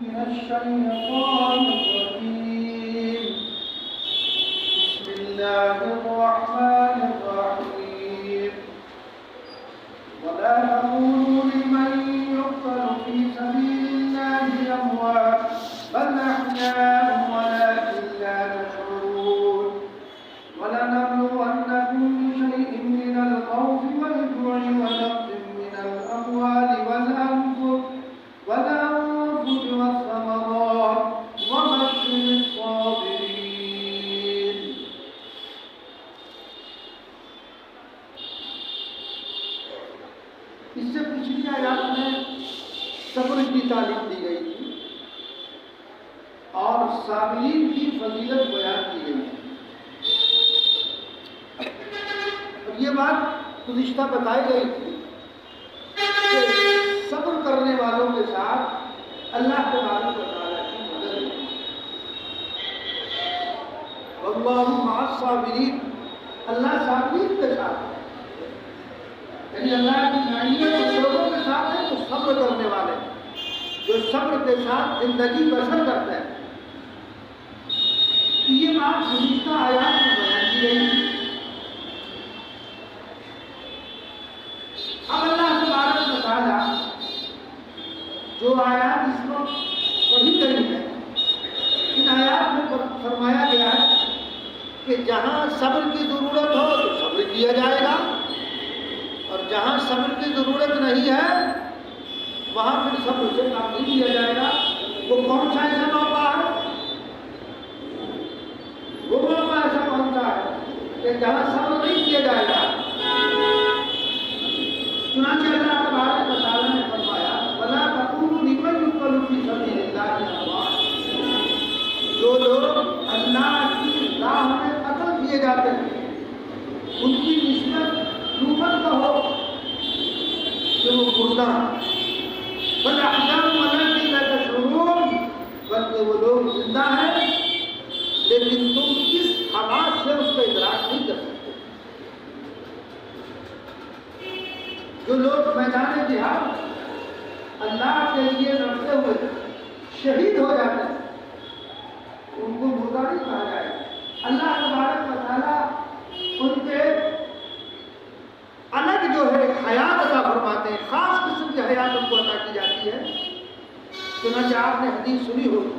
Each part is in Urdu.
من الشيطان الرجيم. بسم الله الرحمن الرحيم. ولا تقولوا لمن يقتل في سبيل الله أموات بل أحياء ولكن لا تشعرون. ولنبلونكم بشيء من الخوف والجوع ونقص من الأموال والأنفس والثمرات وبشر الصابرين. اس سے پچھلی آیات میں صبر کی تعلیم دی گئی تھی اور صابرین کی فضیلت بیان کی گئی تھی. اور یہ بات گزشتہ بتائی گئی تھی کہ صبر کرنے والوں کے ساتھ اللہ تبارک و تعالیٰ کی مدد ہے. واللہ مع الصابرین، اللہ صابرین کے ساتھ ہے. یعنی اللہ کی معیت ان لوگوں کے ساتھ ہے جو صبر کرنے والے ہیں، جو صبر کے ساتھ زندگی بسر کرتے ہیں. یہ بات گزشتہ آیات میں بیان کی گئی تھی. اب اللہ تبارک و تعالیٰ جو آیات اس وقت پڑھی گئی ہے، ان آیات میں فرمایا گیا ہے کہ جہاں صبر کی ضرورت ہو تو صبر کیا جائے گا، اور جہاں صبر کی ضرورت نہیں ہے وہاں پھر صبر سے کام نہیں کیا جائے گا. وہ کون سا ایسا موقع ہے؟ وہ موقع ایسا کون سا ہے کہ جہاں صبر نہیں کیا جائے گا؟ چنانچہ اللہ تبارک و تعالیٰ نے فرمایا وَلَا تَقُولُوا لِمَنْ يُقْتَلُ فِي سَبِيلِ اللَّهِ أَمْوَاتٌ. جو لوگ اللہ کی راہ میں قتل کیے جاتے ہیں ان کی نسبت نوبت کہو کہ وہ مردہ ہیں. بل احیاء ولکن لا تشعرون، بلکہ وہ لوگ زندہ ہیں لیکن تم کس حواس سے اس کا ادراک نہیں کر سکتے. جو لوگ میدان جہاد اللہ کے لیے لڑتے ہوئے شہید ہو جاتے ہیں ان کو مردہ نہیں کہا جائے. اللہ تبارک و تعالیٰ ان کے الگ جو ہے حیات عطا فرماتے ہیں، خاص قسم کی حیات ان کو عطا کی جاتی ہے. چنانچہ آپ نے حدیث سنی ہوگی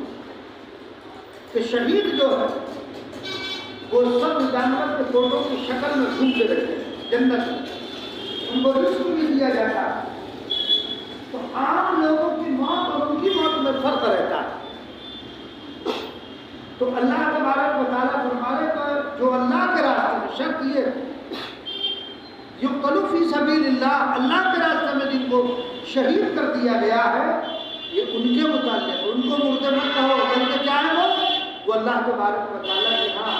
کہ شہید جو ہے وہ سب جانور کے فوٹو کی شکل میں گھومتے رہتے ہیں جنت میں، ان کو رزق بھی دیا جاتا ہے. تو عام لوگوں کی موت اور ان کی موت میں فرق رہتا ہے. تو اللہ تبارک و تعالیٰ فرمانے پر جو اللہ کے راستے میں شرط یہ یقتلوا فی سبیل اللہ، اللہ کے راستے میں جن کو شہید کر دیا گیا ہے، یہ ان کے متعلق ان کو مردے مت کہو بلکہ کیا ہے وہ اللہ تبارک و تعالیٰ کے ہاں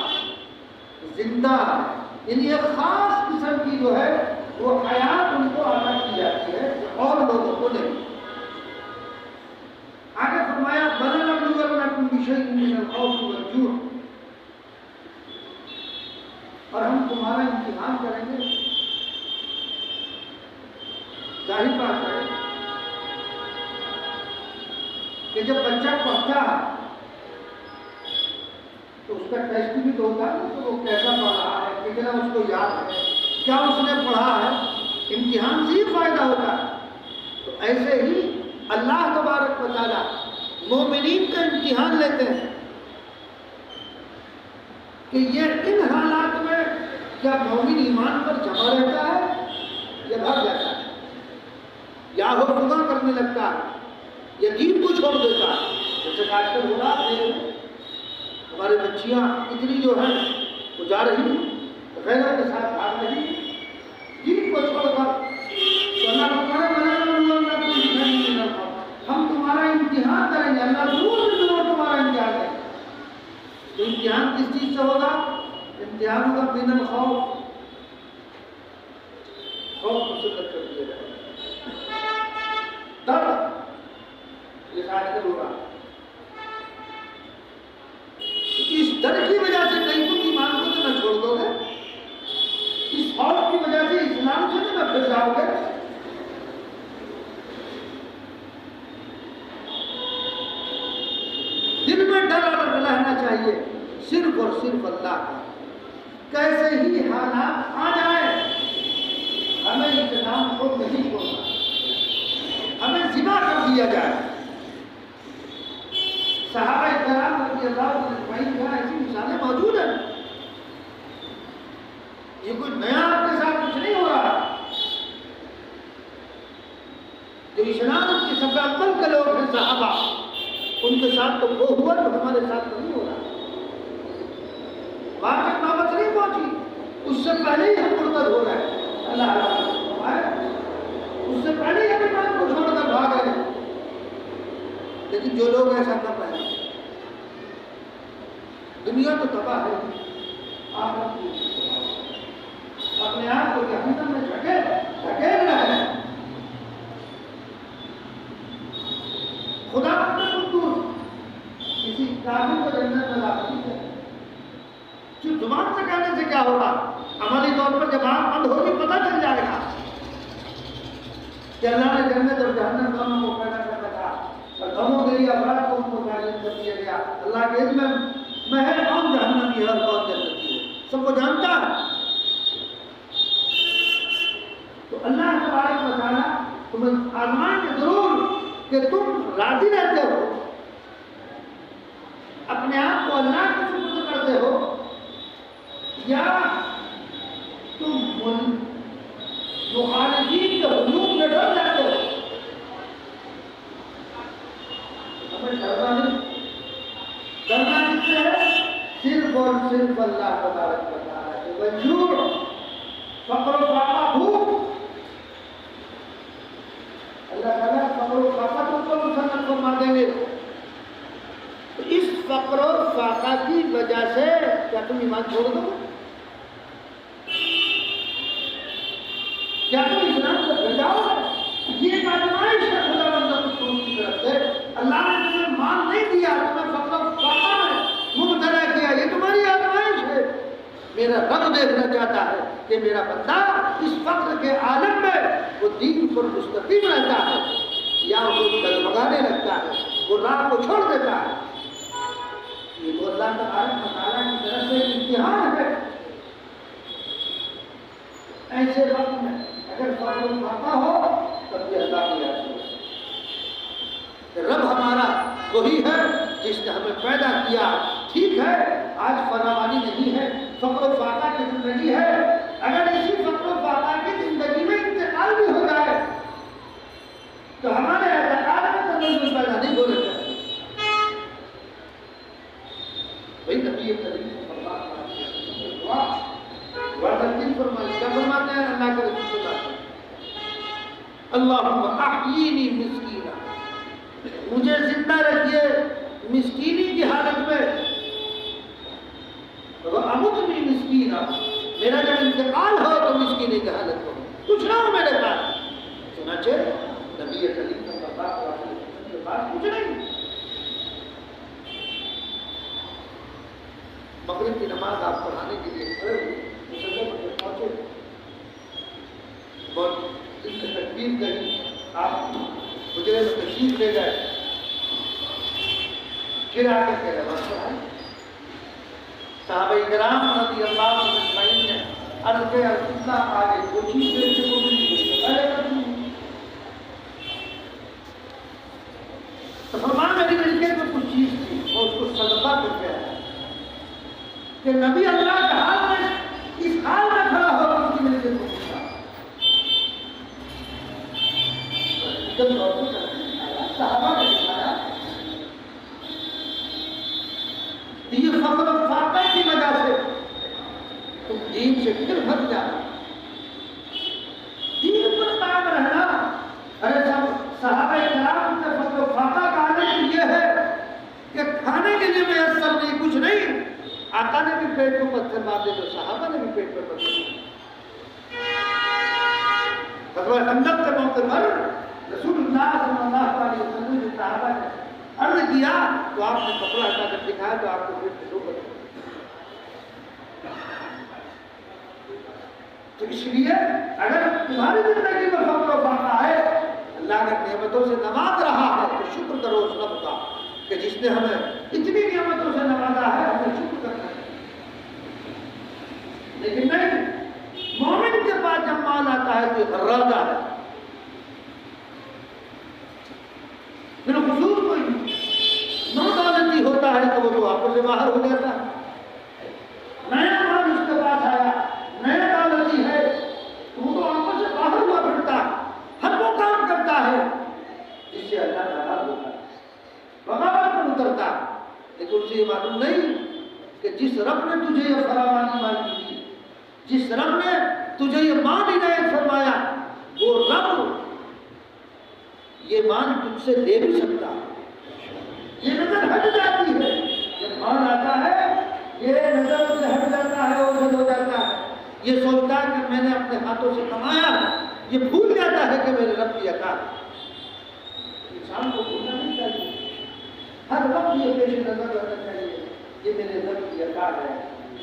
زندہ ہے. یعنی ایک خاص قسم کی جو ہے وہ حیات ان کو عطا کی جاتی ہے اور لوگوں کو نہیں. آگے فرمایا وَلَنَبْلُوَنَّكُمْ بِشَيْءٍ مِّنَ الْخَوْفِ وَالْجُوعِ، اور ہم تمہارا امتحان کریں گے. ظاہر بات ہے کہ جب بچہ پڑھتا ہے تو اس کا ٹیسٹ بھی تو ہوتا ہے کہ وہ کیسا پڑھ رہا ہے، کتنا اس کو یاد ہے، کیا اس نے پڑھا ہے. امتحان سے ہی فائدہ ہوتا ہے. تو ایسے ہی اللہ تبارک و تعالیٰ مومنین کا امتحان لیتے ہیں کہ یہ ان حالات میں کیا مومن ایمان پر جمع رہتا ہے یا بھاگ جاتا ہے، یا وہ گناہ کرنے لگتا ہے یا دین کو چھوڑ دیتا ہے. جیسے آج کل ہو رہا ہے ہماری بچیاں اتنی جو ہیں وہ جا رہی ہیں غیرت کے ساتھ بھاگ رہی دین کو چھوڑ کر. تو اللہ ہم تمہارا امتحان کریں گے، اللہ ضرور تمہارا امتحان کریں گے. تو امتحان کس چیز سے ہوگا؟ امتحان ہوگا من الخوف، خوف مسلط کر دیا جائے گا. تب یہ آج کل ہو رہا ہے. اس ڈر کی وجہ سے کہیں تم ایمان کو تو نہ چھوڑ دو گے، اس خوف کی وجہ سے اسلام سے تو نہ پھر جاؤ گے. ڈر رہنا چاہیے صرف اور صرف اللہ کا. کیسے ہی حالات آ جائے ہمیں اسلام کو نہیں چھوڑنا, ہمیں ذبح کر دیا جائے. صحابہ کرام رضی اللہ عنہم کا ایسی مثالیں موجود ہیں. یہ کوئی نیا آپ کے ساتھ کچھ نہیں ہو رہا. جو اسلام کے سب اول کے لوگ ہیں صحابہ, ان کے ساتھ تو وہ ہوا جو ہمارے ساتھ تو نہیں ہو رہا. وہاں تک نوبت نہیں پہنچی, اس سے پہلے ہی ہم مرتد ہو رہے ہیں. اللہ اس سے پہلے ہی ہم ایمان کو چھوڑ کر بھاگ رہے ہیں. لیکن جو لوگ ایسا کر رہے ہیں, دنیا تو تباہ ہے, اپنے آپ کو جہنم میں دھکیل رہے ہیں. خدا اپنے قدوس کسی کافر کو جنت میں داخل نہیں کرے. صرف زبان سے کہنے سے کیا ہوگا, عملی طور پر جب آنکھ بند ہوگی پتہ چل جائے گا کہ اللہ نے جنت اور جہنم دونوں کو پیدا کر رکھا, اور دونوں کے لیے افراد کو ان کو تعلیم کر دیا گیا. اللہ کے علم میں ہے کون جہنمی ہے اور کون جنتی ہے, سب کو جانتا ہے. تو اللہ تبارک و تعالیٰ تمہیں آزمائیں گے ضرور کہ تم راضی رہتے ہو, اپنے آپ کو اللہ کے سپرد کرتے ہو, یا تم مخالفین کے حجوم میں ڈر جاتے ہو. ہمیں ڈرنا کس سے ہے؟ صرف اور صرف اللہ تبارک و تعالیٰ کے. بنجور فقر و فاقہ بھوک, اللہ تعالیٰ فقر و فاقہ تم کو مسلط فرما دیں گے. تو اس فقر و فاقہ کی وجہ سے کیا تم ایمان چھوڑ دو؟ کیا تم اسلام کو بھول جاؤ گے؟ یہ ایک آزمائش ہے خدا بندہ کی طرف سے. اللہ نے تمہیں مال نہیں دیا, تمہیں فقر و فاقہ میں مبتلا کیا, یہ تمہاری آزمائش ہے. میرا رب دیکھنا چاہتا ہے کہ میرا بندہ اس فقر کے عالم میں وہ دین پر مستقیم رہتا ہے یا وہ ڈگمگانے لگتا ہے, وہ راہ کو چھوڑ دیتا ہے. یہ تو اللہ تبارک و تعالیٰ کی طرف سے امتحان ہے. ایسے وقت میں اگر فقر و فاقہ ہو تب بھی اللہ کو یاد کرو کہ رب ہمارا وہی ہے جس نے ہمیں پیدا کیا. ٹھیک ہے آج فراوانی نہیں ہے, فقر و فاقہ کی زندگی ہے. اگر اسی فقر و فاقہ کی زندگی میں انتقال بھی ہو جائے تو ہمارے اعتقاد میں تنزل پیدا نہیں ہونے چاہیے. بھائی نبی کریم صلی اللہ علیہ وسلم فرمایا, کیا فرماتے ہیں اللہ کے رسول صلی اللہ علیہ وسلم, اللہم احیینی مسکینہ, مجھے زندہ رکھیے مسکینی کی حالت میں, وَأَمُتْنِي مِسْكِينًا, میرا جب انتقال ہو تو مسکینی کی حالت ہو, کچھ نہ ہو میرے پاس. چنانچہ نبی کریم صلی اللہ علیہ وسلم کے پاس کچھ نہیں. مغرب کی نماز آپ پڑھانے کے لیے کھڑے ہوئے, مسلم پہنچے, بہت دل سے تکبیر کری, آپ حجرے میں تشریف لے گئے, پھر آ کر کے نماز پڑھائی. صحابہ کرام رضی اللہ عنہم نے عرض کیا اللہ آگے کوئی چیز دیکھنے کو ملی, ارے تو فرمان میری ملکیت میں کچھ چیز تھی, اور اس کو صدقہ کر کے آیا کہ نبی اللہ کے حال میں اس حال میں کھڑا ہو کر اس کی ملکیت کو پوچھا. صحابہ نے دکھایا یہ فقر و فاقہ کی وجہ سے تم دین سے پھر ہٹ جانا, دین پر قائم رہنا. ارے صحابہ کرام کے فقر و فاقہ کا عالم یہ ہے کہ کھانے کے لیے میسر نہیں, کچھ نہیں. آقا نے بھی پیٹ کو پتھر باندھے تو صحابہ نے بھی پیٹ پر پتھر باندھے. خندق کے موقع پر رسول اللہ صلی اللہ علیہ وسلم نے صحابہ نے عرض کیا تو آپ نے کپڑا ہٹا کر دکھایا تو آپ کو پیٹ سے دو پتھر. تو اس لیے اگر تمہاری زندگی میں فقر و فاقہ ہے, اللہ کے نعمتوں سے نواز رہا ہے تو شکر کرو اس رب کا کہ جس نے ہمیں اتنی نعمتوں سے نوازا ہے ہمیں شکر کرنا ہے. لیکن نہیں، مومن کے پاس جب مال آتا ہے تو غراضہ ہے، پھر حضور کوئی نو دولتی ہوتا ہے تو وہ تو آپس سے باہر ہو جاتا ہے. نیا مال اس کے پاس آیا، نیا دولتی ہے تو وہ تو آپس سے باہر ہوا پھرتا ہے، ہر وہ کام کرتا ہے جس سے اللہ ناراض ہوتا ہے، بغاوت پر اترتا ہے. لیکن اسے یہ معلوم نہیں کہ جس رب نے تجھے یہ فراوانی مانگی تھی، جس رب نے تجھے یہ مان عنایت فرمایا، وہ رب یہ مان تجھ سے لے بھی سکتا ہے. یہ نظر ہٹ جاتی ہے جب مان آتا ہے، یہ نظر سے ہٹ جاتا ہے، اوجھل ہو جاتا ہے. یہ سوچتا ہے کہ میں نے اپنے ہاتھوں سے کمایا، یہ بھول جاتا ہے کہ میرے رب کی عطا ہے. انسان کو بھولنا نہیں چاہیے، ہر وقت یہ پیش نظر رکھنا چاہیے یہ میرے رب کی عطا ہے،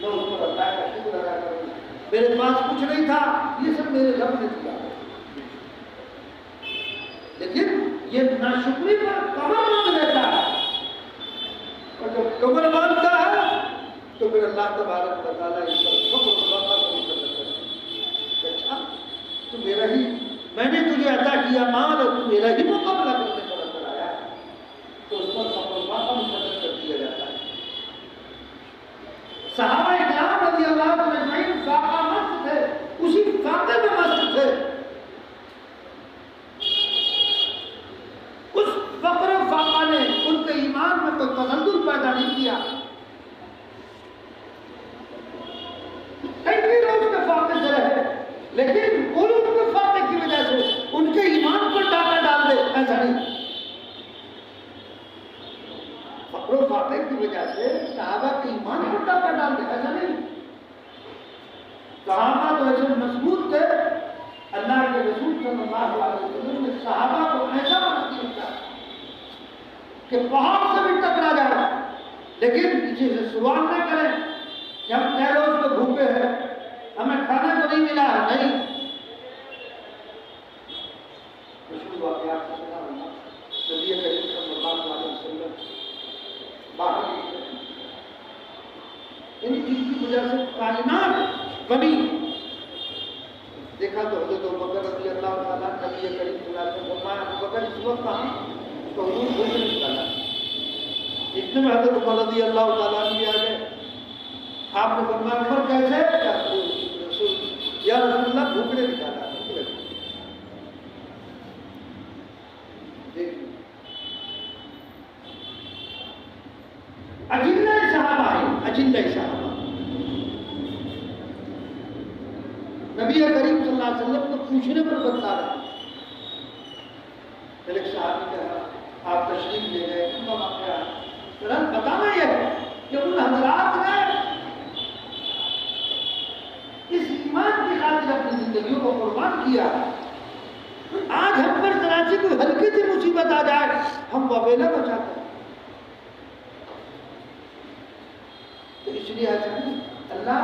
میں اس پر اللہ کا شکر ادا کروں. میرے پاس کچھ نہیں تھا، یہ سب میرے رب نے دیا. لیکن یہ ناشکری پر کمر مانگ لیتا ہے، اور جب کمر مانگتا ہے تو پھر اللہ تبارک و تعالیٰ اس پر فخر و فخر کو مقرر کرتا ہے. اچھا تو میرا ہی، میں نے تجھے عطا کیا مال اور تو میرا ہی مقابلہ کرنے کا نظر آیا، تو اس پر فخر و فخر مقرر کر دیا جاتا ہے. صحابہ کرام رضی اللہ عنہ اجمعین فاقہ مست تھے، اسی فاقے میں مست تھے. اس فقر و فاقہ نے ان کے ایمان میں کوئی تزلزل پیدا نہیں کیا. کئی روز کے فاقے سے رہے، لیکن ان کے فاقے کی وجہ سے ان کے ایمان پر ڈاکہ ڈال دے، ایسا نہیں. فقر و فاقے کی وجہ سے صحابہ کے ایمان پر ڈاکہ ڈال دے، ایسا نہیں. صحابہ تو ایسے مضبوط تھے، اللہ کے رسول صلی اللہ علیہ وسلم نے صحابہ کو ایسا مضبوط کیا کہ پہاڑ سے بھی ٹکرا جائے لیکن کسی سے سوال نہ کریں کہ ہم 13 روز کو بھوکے ہیں، ہمیں کھانا کو نہیں ملا ہے. نہیں، رسول واقعات سے سنا ہونا، نبی کریم صلی اللہ علیہ وسلم باہر یعنی جس کی وجہ سے کائنات بنی. دیکھا تو حضرت ابوبکر رضی اللہ تعالیٰ نبی کریم صلی اللہ علیہ وسلم فرمایا ابوبکر اس وقت کہاں، تو حضور بھوک نہیں نکالا. اتنے میں حضرت عمر رضی اللہ تعالیٰ بھی آ گئے. آپ نے فرمایا عمر کیسے؟ یا رسول اللہ بھوک نے نکالا. اجلہ صحابہ ہیں، اجلہ صحابہ نبی کریم صلی اللہ علیہ وسلم کو پوچھنے پر بتا رہا. پھر ایک صحابی کہا آپ تشریف لے گئے، ان کا واقعہ ترنت بتانا یہ ہے کہ ان حضرات نے اس ایمان کی خاطر اپنی زندگیوں کو قربان کیا. آج ہم پر ذرا سی کوئی ہلکی سی مصیبت آ جائے ہم وبیلا بچاتے ہیں. تو اس لیے ایسا نہیں، اللہ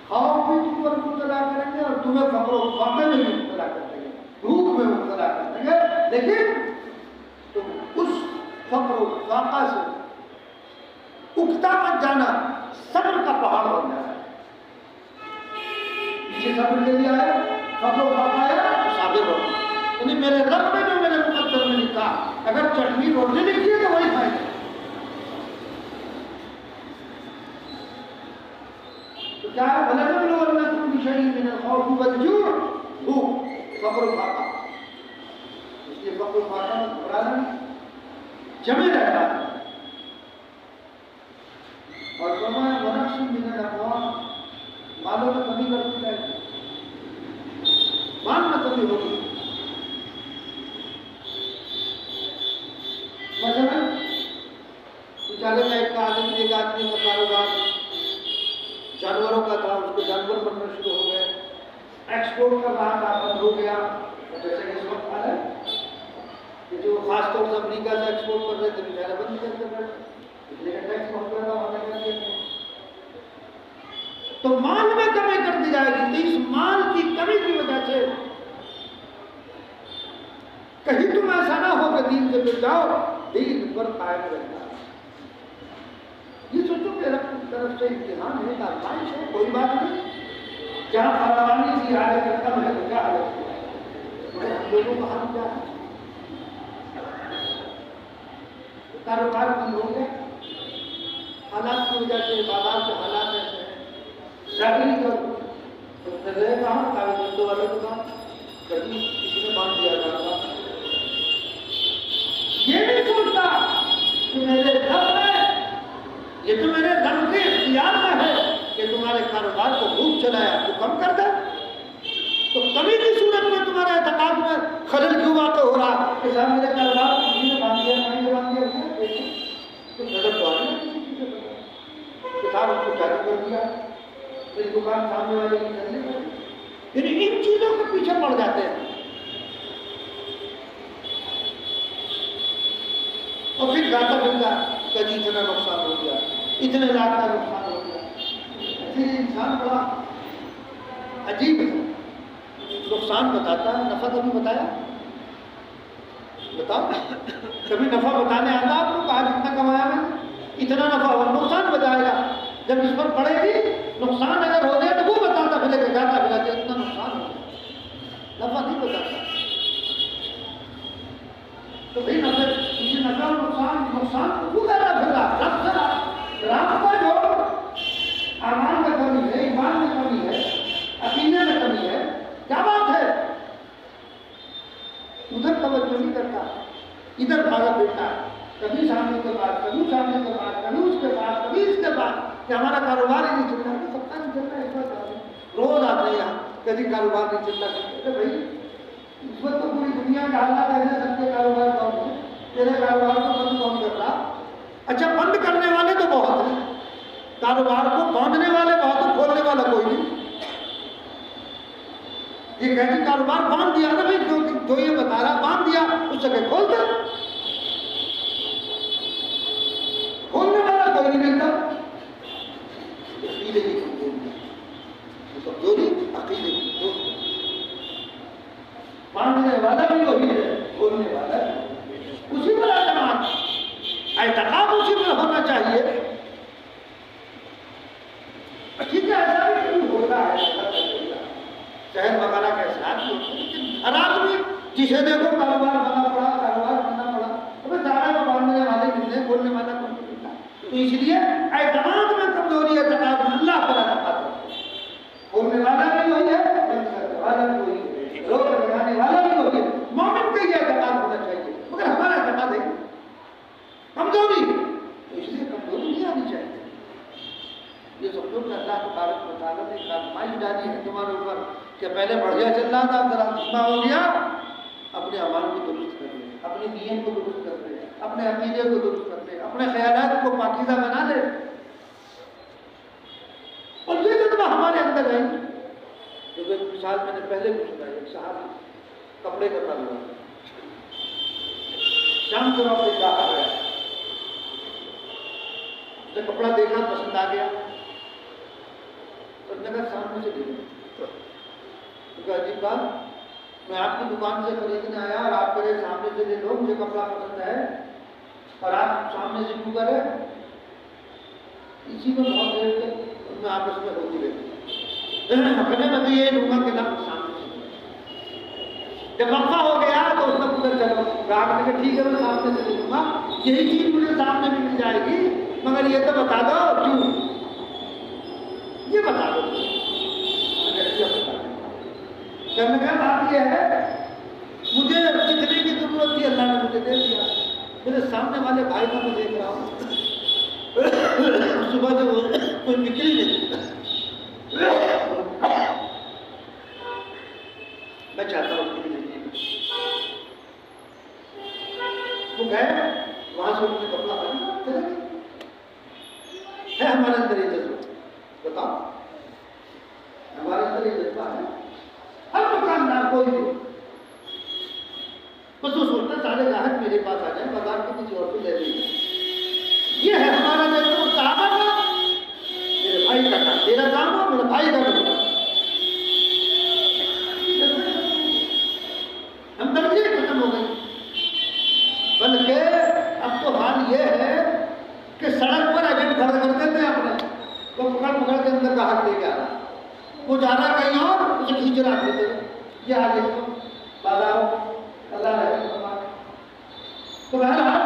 خوف بھی تم پر مبتلا کریں گے اور تمہیں فقر و فاقے میں بھی مبتلا کر دیں گے، بھوک میں مبتلا کر دیں گے، لیکن تم اس فقر و فاقہ سے اکتا مت جانا، صبر کا پہاڑ بن جانا. پیچھے صبر کے لیے آئے، فقر و فاقہ ہے صابر ہو. یعنی میرے رب نے جو میرے مقدر میں لکھا، اگر چٹنی روٹی لکھی ہے تو وہی کھائیں گے. کیا وَلَنَبْلُوَنَّكُمْ بِشَيْءٍ مِّنَ الْخَوْفِ وَالْجُوعِ، بھوک، فقر و فاقہ. اس لیے فقر و فاقہ میں گھبرانا جمے رہتا ہے. اور فرمایا وَنَقْصٍ مِّنَ الْأَمْوَالِ، مالوں میں کمی کرتی ہے، مال میں کمی ہوگی. مثلا بیچارے کا ایک آدمی کا کاروبار جانوروں کا تھا، اس کو جانور بننا شروع ہو گئے، ایکسپورٹ کا کام بند ہو گیا. جیسے کہ اس وقت حال ہے کہ جو خاص طور سے امریکہ سے ایکسپورٹ کر رہے تھے بیچارے بند کرتے بیٹھے، اس لیے ٹیکس بہت زیادہ ہونے لگے. تو مال میں کمی کر دی جائے گی. تو اس مال کی کمی کی وجہ سے کہیں تم ایسا نہ ہو کہ دین سے پھر جاؤ دین پر قائم رہنا. یہ سوچو کہ رب کی طرف سے امتحان ہے, آزمائش ہے, کوئی بات نہیں. جہاں فراوانی سی حالت کم ہے تو کیا حالت ہوا ہے, ہم لوگوں کا حال کیا ہے؟ کاروبار بند ہو گیا, حالات کی وجہ سے, بازار کے حالات ایسے ہیں. چاکری کرو تو رہے کہاں, کاغذ بندوں والے کو کہاں, کبھی کسی نے باندھ دیا جاتا. یہ نہیں سوچتا کہ میرے گھر میں, یہ تو میرے گھر کے اختیار میں ہے کہ تمہارے کاروبار کو خوب چلایا تو کم کر دے. تو کمی کی صورت میں تمہارے اعتقاد میں خلل کیوں واقع ہو رہا کہ صاحب میرے کاروبار کو کسی نے باندھ دیا, میں نے باندھ دیا, تو نظر تو آ رہی ہے کہ صاحب اس کو جاری کر دیا, میری دکان سامنے والے کی چلنے لگی. یعنی ان چیزوں کے پیچھے پڑ جاتے ہیں. اور پھر گاتا پھرتا کہ جی اتنا نقصان ہو گیا, اتنے لاکھ کا نقصان ہو گیا. پھر انسان بڑا عجیب ہے, نقصان بتاتا ہے, نفع کبھی بتایا؟ بتاؤ کبھی نفع بتانے آتا آپ کو, کہا جتنا کمایا میں اتنا نفع ہوا, نقصان بتائے گا جب اس پر پڑے گی. نقصان اگر ہو گیا تو وہ بتاتا پھر کہ گاتا پھر کہ اتنا نقصان ہو گیا, نفع نہیں بتاتا. تو بھائی نفع کسی نفع اور نقصان کو کہتا پھر رب کا جو اعمال میں کمی ہے, ایمان میں کمی ہے, عقیدے میں کمی ہے, کیا بات ہے؟ ادھر توجہ نہیں کرتا, ادھر بھاگا پھرتا ہے, کبھی سامنے کے بعد, کبھی سامنے کے بعد, کبھی اس کے بعد, کبھی اس کے بعد, کہ ہمارا کاروبار ہی نہیں چل رہا. سب کا نہیں چل رہا, اس وقت روز آتے ہیں یہاں, کبھی کاروبار نہیں چل رہا. ارے بھائی اس وقت تو پوری دنیا کا حالات ہے, سب کے کاروبار کون ہے, تیرے کاروبار کو بند کون کر رہا؟ اچھا بند کرنے والے تو بہت ہیں, کاروبار کو باندھنے والے بہت ہیں, کھولنے والا کوئی نہیں. یہ کہتے کاروبار باندھ دیا نا بھائی, جو یہ بتا رہا باندھ دیا, اس جگہ کھول دے. کھولنے والا کوئی نہیں ملتا. عقیدے کی کمزوری, عقیدے کی کمزوری. باندھنے والا بھی وہی ہے, کھولنے والا اسی پر اعتماد, اعتقاد اسی پر ہونا چاہیے. ٹھیک ہے, ایسا بھی کیوں ہوتا ہے, شہر وغیرہ کے اثرات بھی ہوتے ہیں, لیکن ہر آدمی جسے دیکھو کاروبار بنا پڑا, کاروبار بننا پڑا, تو سارے کو باندھنے والے ملتے, کھولنے والا کون ملتا. تو اس لیے اعتماد میں کمزوری, اعتقاد میں اللہ پر اعتماد کرتے ہیں. کھولنے والا بھی وہی ہے, بند کرنے والا بھی وہی ہے, روک لگانے والا بھی وہی ہے. مومن کا یہ اعتقاد ہونا چاہیے, مگر ہمارا اعتقاد ہے کمزوری, تو اس لیے کمزوری نہیں آنی چاہیے. یہ سب لوگ اللہ تبارک و تعالیٰ نے ایک آزمائش ڈالی ہے تمہارے اوپر کہ پہلے بڑھیا چل رہا تھا, ذرا دھیما ہو گیا, اپنے اعمال کو درست کر لے, اپنی نیت کو درست کر لے, اپنے عقیدے کو درست کر لے, اپنے خیالات کو پاکیزہ بنا لے. اور یہ جذبہ ہمارے اندر ہے. جو ایک مثال میں نے پہلے بھی سنا, ایک صحابی کپڑے کا کاروبار, شام کو وقت ایک گاہک آیا, اسے کپڑا دیکھنا پسند آ گیا, نگر سامنے سے دیکھا, تو عجیب بات, میں آپ کی دکان سے خریدنے آیا اور آپ میرے سامنے سے لے لو, مجھے کپڑا پسند ہے اور آپ سامنے سے کیوں کرے. اسی میں بہت دیر تک میں آپس میں ہوتی رہتی, رکھنے میں تو یہ لوں گا کہ نہ سامنے سے. جب وقفہ ہو گیا تو اس میں ادھر چلو, گاہک نے کہا ٹھیک ہے میں سامنے سے لے لوں گا, یہی چیز مجھے سامنے بھی مل جائے گی, مگر یہ تو بتا دو کیوں, یہ بتا دو. کہنے کا بات یہ ہے, مجھے سیکھنے کی ضرورت تھی, اللہ نے مجھے دے دیا. میرے سامنے والے بھائی کو میں دیکھ رہا ہوں, صبح سے وہ کوئی نکلی نہیں, میں چاہتا ہوں کہ وہ گئے وہاں سے انہوں نے کپڑا پہنا, چلے گئے. ہے ہمارے اندر یہ جذبہ, بتاؤ ہمارے اندر یہ جذبہ ہے. ہر دکاندار کوئی بھی بس وہ سوچتا سارے گاہک میرے پاس آ جائیں, بازار کے کسی اور سے لے لیں. یہ ہے ہمارا جذبہ. صحابہ کا میرے بھائی کا تھا, تیرا کام ہو میرے بھائی کا کرتا. ہم درجے ختم ہو گئے, بلکہ اب کے اندر کا حق لے کے آ رہا ہے، وہ جا رہا کہیں اور اسے کھینچ رہا اپنی طرف، یہ حال ہے بازاروں اللہ رحم فرمائے۔ تو بہرحال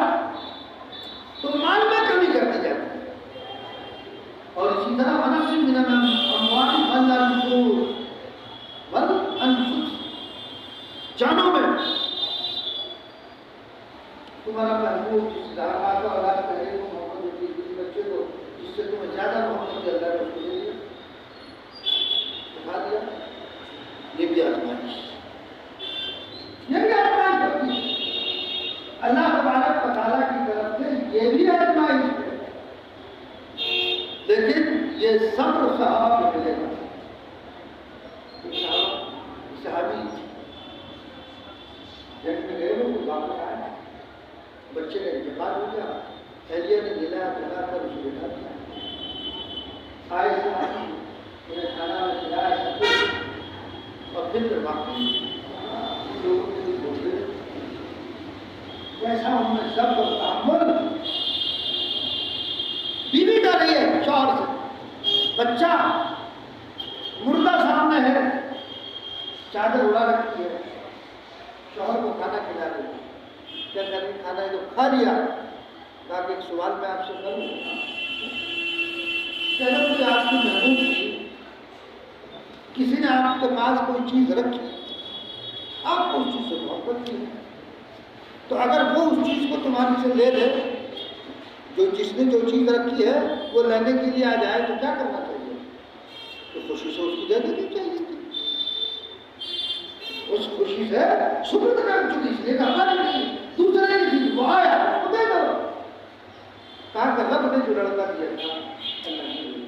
تو مال میں کمی کرتے جاتے ہیں، اور اسی طرح ونفس من الاموال والانفس، جانوں میں تمہارا محبوب جس دعوات کا اولاد پہلے کو محبت ہوتی ہے، کسی بچے کو جس سے تمہیں زیادہ محبت اللہ نے اس کو دے دیا، دکھا دیا، یہ بھی آزمائش، یہ بھی آزمائش ہوتی ہے اللہ تبارک و تعالیٰ کی طرف سے، یہ بھی آزمائش ہے، لیکن یہ صبر صحابہ کو ملے گا۔ صحابی جنگ میں گئے وہ واپس آئے، بچے کا انتقال ہو گیا، اہلیہ نے دلا کر اسے بٹھا دیا، آئے صحابی انہیں کھانا میں کھلایا سب کچھ، اور پھر واقعی لوگوں کے لیے بولتے کیسا ہم نے سب کو تحمل، بیوی ڈر رہی ہے شوہر سے، بچہ مردہ سامنے ہے، چادر اڑا رکھی ہے، شوہر کو کھانا کھلا رہی ہے، کیا کریں کھانا ہے تو کھا لیا، کہا کہ ایک سوال میں آپ سے کروں، کہ اگر کوئی آپ کی محبوب تھی، کسی نے آپ کے پاس کوئی چیز رکھی، آپ کو اس چیز سے محبت کی ہے، تو اگر وہ اس چیز کو تمہاری سے لے لے، جس نے جو چیز رکھی ہے وہ لینے کے لیے آ جائے تو کیا کرنا چاہیے؟ تو خوشی سے اس کو دے دینی چاہیے تھی، اس خوشی سے شکر کر چکی، اس لیے کہا نہیں دوسرے کی چیز وہ آیا اس کو دے دو، کہا کہ رب نے جو لڑکا دیا تھا اللہ نے دیا،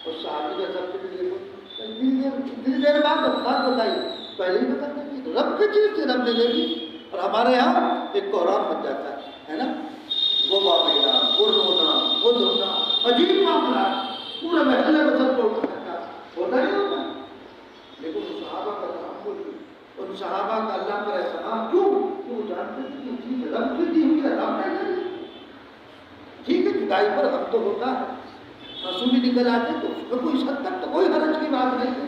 اور صحابی کا سب کے لیے دل دیر بعد بات بتائی، پہلے ہی بتا دیتی رب کی چیز سے رب نے دے دی، اور ہمارے یہاں ایک کوہرام بن جاتا ہے نا، وہ باقیدہ وہ رونا وہ دھونا عجیب معاملہ، پورے محلے کو سب کو ہوتا ہی ہوتا ہے، لیکن ان صحابہ کا تحمل، ان صحابہ کا اللہ پر احسان، کیوں وہ جانتے تھے کہ چیز رب کی دی ہوئی ہے، رب نہیں دے، ٹھیک ہے جدائی پر ہم تو ہوتا ہے، آنسو بھی نکل آتے تو اس میں کوئی حد تک تو کوئی حرج کی بات نہیں ہے،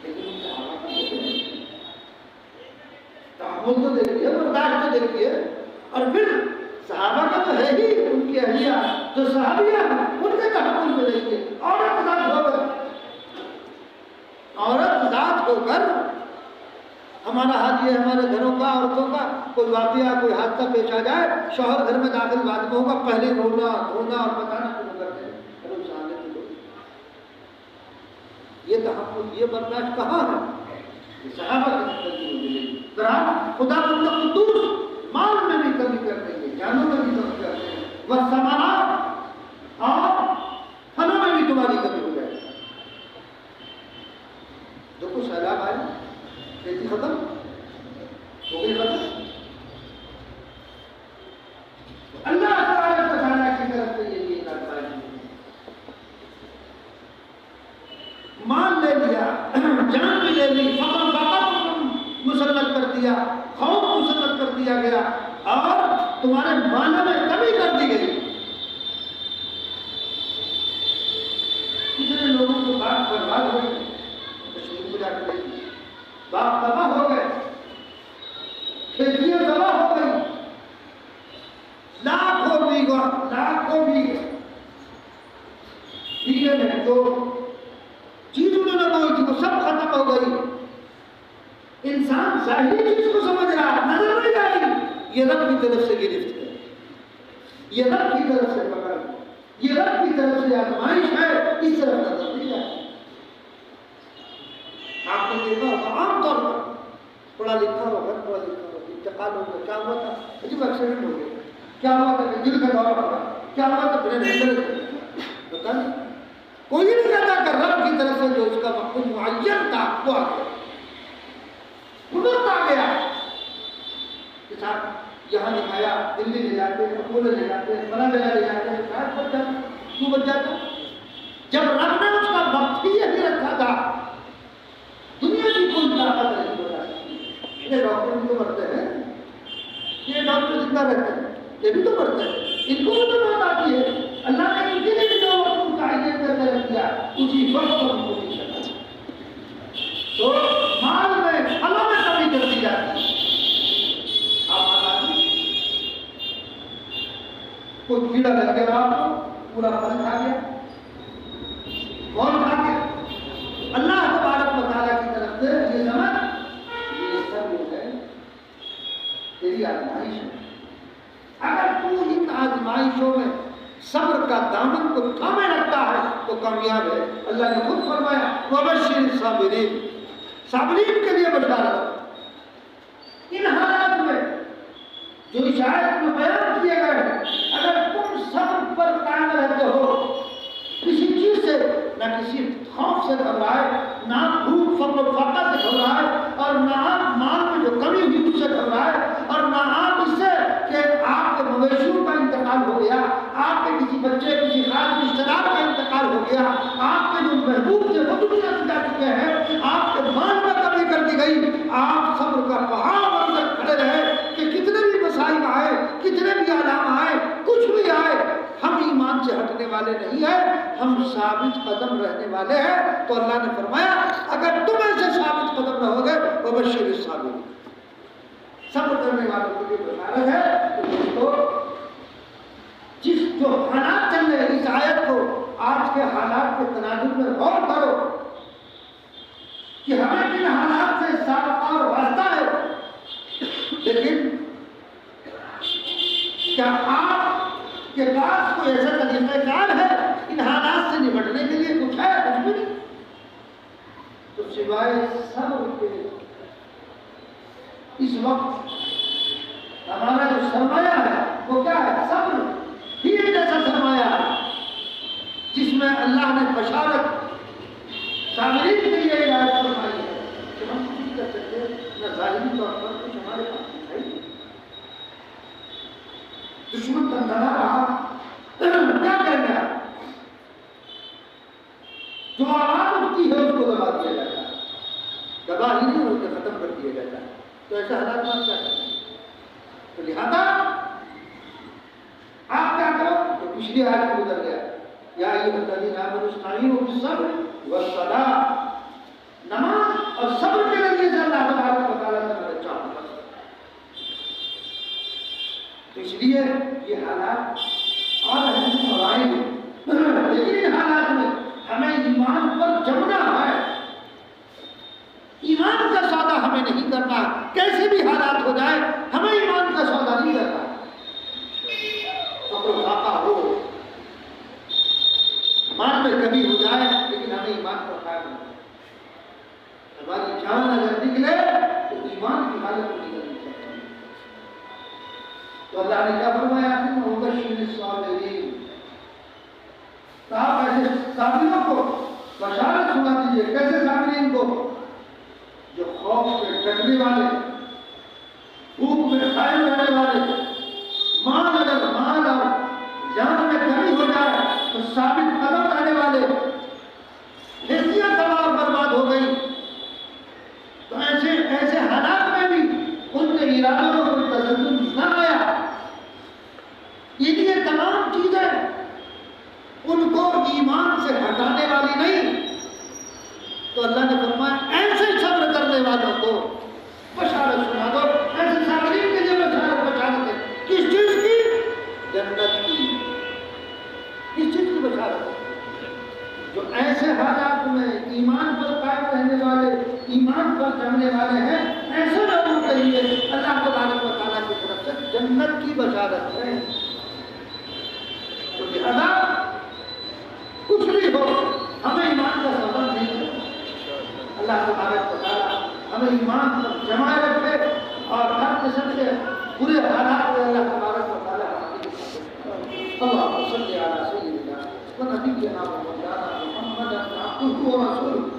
لیکن ان صحابہ کا تحمل تو دیکھیے، برداشت تو دیکھیے، اور پھر صحابہ کا تو ہے ہی ان کی اہلیہ جو صحابیہ ان کے تحمل میں دیکھیے، عورت ذات ہو کر ہمارا حال یہ ہمارے گھروں کا عورتوں کا کوئی واقعہ کوئی حادثہ پیش آ جائے، شوہر گھر میں داخل بعد میں ہوگا، پہلے رونا دھونا اور بتانا شروع کرتے ہیں، یہ تحمل یہ برداشت کہاں ہے؟ یہ صحابہ کی زندگی ذرا خدا قدوس مال میں بھی کمی کر دیں گے، جانوں میں بھی کمی کر دیں گے، والثمرات اور پھلوں میں بھی تمہاری کمی ہو جائے گی۔ دیکھو سیلاب آئے، کھیتی ختم ہو گئی، ختم، اللہ تبارک و تعالیٰ کی طرف سے یہ مال لے لیا، جان بھی لے لی، فقط مسلط کر دیا، خوف مسلط کر دیا گیا، اور تمہارے مالوں میں کمی کر دی گئی۔ کتنے لوگوں کو باغ برباد ہو گئے، کشمیر کو جا کے دیکھیے، باغ تباہ ہو گئے، کھیتیاں تباہ ہو گئی، لاکھوں بیگھے میں جو چیز انہوں نے بوئی تھی وہ سب ختم ہو گئی۔ انسان ظاہری چیز کو سمجھ رہا، نظر نہیں آئی، یہ رب کی طرف سے گرفت ہے، یہ رب کی طرف سے پکڑ، یہ رب کی طرف سے آزمائش ہے، اس طرف نظر نہیں آئی۔ آپ نے دیکھا ہوگا عام طور پر پڑھا لکھا ہوگا، انتقال ہو گیا، کیا ہوا تھا؟ عجیب ایکسیڈنٹ ہو گیا، کیا ہوا تھا؟ دل کا دورہ ہوا، کیا ہوا تھا؟ برین ہیمریج، پتہ نہیں، کوئی نہیں کہتا کہ رب کی طرف سے جو اس کا وقت معین تھا وہ آ گیا، قدرت آ گیا، یہاں دکھایا، دلی لے جاتے ہیں، اپولو لے جاتے ہیں، فلاں جگہ لے جاتے ہیں، شاید بچ جاتا، کیوں بچ جاتا؟ جب رب نے اس کا وقت ہی یہی رکھا تھا، دنیا کی کوئی طاقت نہیں ہو جاتی۔ یہ ڈاکٹر بھی تو مرتے ہیں، یہ ڈاکٹر زندہ رہتے ہیں، یہ بھی تو مرتے ہیں، ان کو بھی تو موت آتی ہے۔ اللہ نے ان کے لیے بھی جو وقت قاعدے کر کے رکھ دیا اسی وقت پر ان کو بھی کرنا ہے۔ تو مال میں پھلوں میں کمی کر دی جاتی ہے۔ کوئی کیڑا لگ گیا آپ کو، پورا پھل کھا گیا، کون کھا گیا؟ اللہ تبارک و تعالیٰ کی طرف سے یہ سمجھ، یہ سب ہو گئے تیری آزمائش ہے۔ اگر تو ان آزمائشوں میں صبر کا دامن کو تھامے رکھتا ہے تو کامیاب ہے۔ اللہ نے خود فرمایا وبشر الصابرین، صابرین کے لیے بشارت۔ ان حالات میں جو اس آیت میں بیان کیے گئے ہیں، اگر تم صبر پر قائم رہتے ہو، کسی چیز سے نہ کسی خوف سے گھبرائے، نہ بھوک فقر و فاقہ سے گھبرائے، اور نہ آپ مال میں جو کمی ہوئی اس سے گھبرائے، اور نہ آپ اس سے کہ آپ کے مویشیوں کا انتقال ہو گیا، آپ کے کسی بچے کسی خاص رشتہ دار کا انتقال ہو گیا، آپ کے جو محبوب سے وہ دنیا سے جا چکے ہیں، آپ کے مال میں کمی کر دی گئی، آپ صبر کا پہاڑ بن کر کھڑے رہے کہ کتنے بھی مصائب آئے، کتنے بھی آلام آئے، کچھ بھی آئے، ہم ایمان سے ہٹنے والے نہیں ہیں، ہم ثابت قدم رہنے والے ہیں۔ تو اللہ نے فرمایا اگر تم ایسے ثابت قدم رہو گے وبشر الصابرین، صبر کرنے والوں کے لیے بشارت ہے۔ تو دوستو، جس جو حالات چل رہے ہیں اس آیت کو آج کے حالات کے تناظر میں غور کرو کہ ہمیں کن حالات سے سابقہ اور واسطہ ہے، لیکن کیا آپ کے پاس کوئی ایسا طریقہ کار ہے ان حالات سے نمٹنے کے لیے؟ کچھ ہے؟ کچھ بھی نہیں۔ تو سوائے صبر کے اس وقت ہمارا جو سرمایہ ہے وہ کیا ہے؟ صبر ہی ایک ایسا سرمایہ ہے جس میں اللہ نے بشارت صابرین کے لیے ہدایت فرمائی ہے کہ ہم کچھ نہیں کر سکتے، نہ ظاہری طور پر کچھ ہمارے پاس نہیں۔ دشمن تنہا رہا کیا کریں گے؟ جو آواز اٹھتی ہے اس کو دبا دیا جاتا ہے، دبا ہی نہیں اسے ختم کر دیا جاتا ہے۔ تو ایسا حالات میں کیا کریں؟ تو لہذا آپ کیا کرو؟ تو پچھلی آیت میں گزر گیا یا ایھا الذین آمنوا استعینوا بالصبر والصلاۃ، نماز اور صبر کے ذریعے سے اللہ تبارک و تعالیٰ سے مدد چاہتا ہے۔ تو اس لیے یہ حالات اور اہم اور لیکن ان حالات میں ہمیں ایمان پر جمنا ہے، ایمان کا سودا ہمیں نہیں کرنا۔ کیسے بھی حالات ہو جائے ہمیں ایمان کا سودا نہیں کرنا۔ فقر و فاقہ ہو، مال میں کمی ہو جائے، لیکن ہمیں ایمان پر قائم رہنا۔ ہماری جان اگر نکلے تو ایمان کی حالت نہیں کرنی چاہیے۔ تو اللہ نے کیا فرمایا؟ وبشر الصابرین، تو آپ ایسے صابروں کو بشارت سنا دیجیے۔ کیسے صابرین کو؟ جو خوف سے ڈرنے والے، بھوک میں قائم رہنے والے، اگر مال اور جان میں کمی ہو جائے تو ثابت قدم رہنے والے، حیثیت تباہ اور برباد ہو گئی تو ایسے حالات میں بھی ان کے ارادوں میں کوئی تزلزل نہ آیا۔ یہ تمام چیزیں ان کو ایمان سے ہٹانے والی نہیں۔ تو اللہ نے فرمایا ایسے صبر کرنے والوں کو بشارت سنا دو، ایسے صابرین کے لیے بشارت ہے۔ کس چیز کی؟ جنت کی۔ کس چیز کی بشارت ہے؟ جو ایسے حالات میں ایمان پر قائم رہنے والے، ایمان پر جمنے والے ہیں، ایسے لوگوں کے لیے اللہ تبارک و تعالیٰ کی طرف سے جنت کی بشارت ہے۔ تو لہذا کچھ بھی ہو ہمیں ایمان کا سبب نہیں کرنا۔ اللہ تبارک و تعالیٰ ہمیں ایمان پر جمائے رکھے اور ہر قسم سے برے حالات میں اللہ تبارک و تعالیٰ اللہم صلی علی سیدنا و نبینا و مولانا محمد عبدہ و رسولہ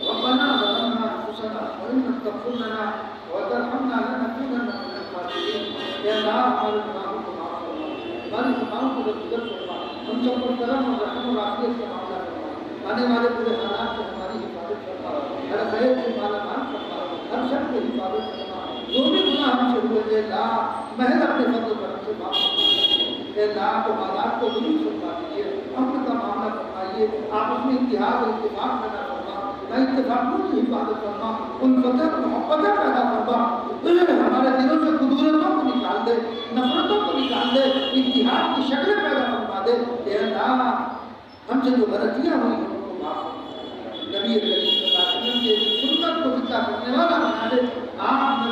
ربنا ظلمنا انفسنا وان لم تغفر لنا وترحمنا لنکونن من الخاسرین۔ یا اللہ ہمارے گناہوں کو معاف فرما، ہمارے گناہوں کو درگزر فرما، ہم سب پر کرم اور رحم و عافیت کا معاملہ فرما، آنے والے برے حالات سے ہماری حفاظت فرما، ہر خیر سے مالا مال فرما، ہر شر سے حفاظت فرما، جو بھی گناہ ہم سے ہوئے اللہ محض اپنے فضل پر سے معاف فرمائیے۔ اے اللہ معاملات کو درست فرما دیجیے، امن کا معاملہ فرمائیے، آپ اس میں اتحاد اور اتفاق پیدا فرما، نہ اتفاقوں کی حفاظت فرما، الفتح محبتیں پیدا فرما، ہمارے دلوں سے قدورتوں کو نکال دے، نفرتوں کو نکال دے، اتحاد کی شکلیں پیدا فرما دے۔ اے اللہ ہم سے جو غلطیاں ہوئی ہیں ان کو معاف فرما، نبی کریم صلی اللہ علیہ وسلم کی سنت کو زندہ کرنے والا بنا دے۔ آپ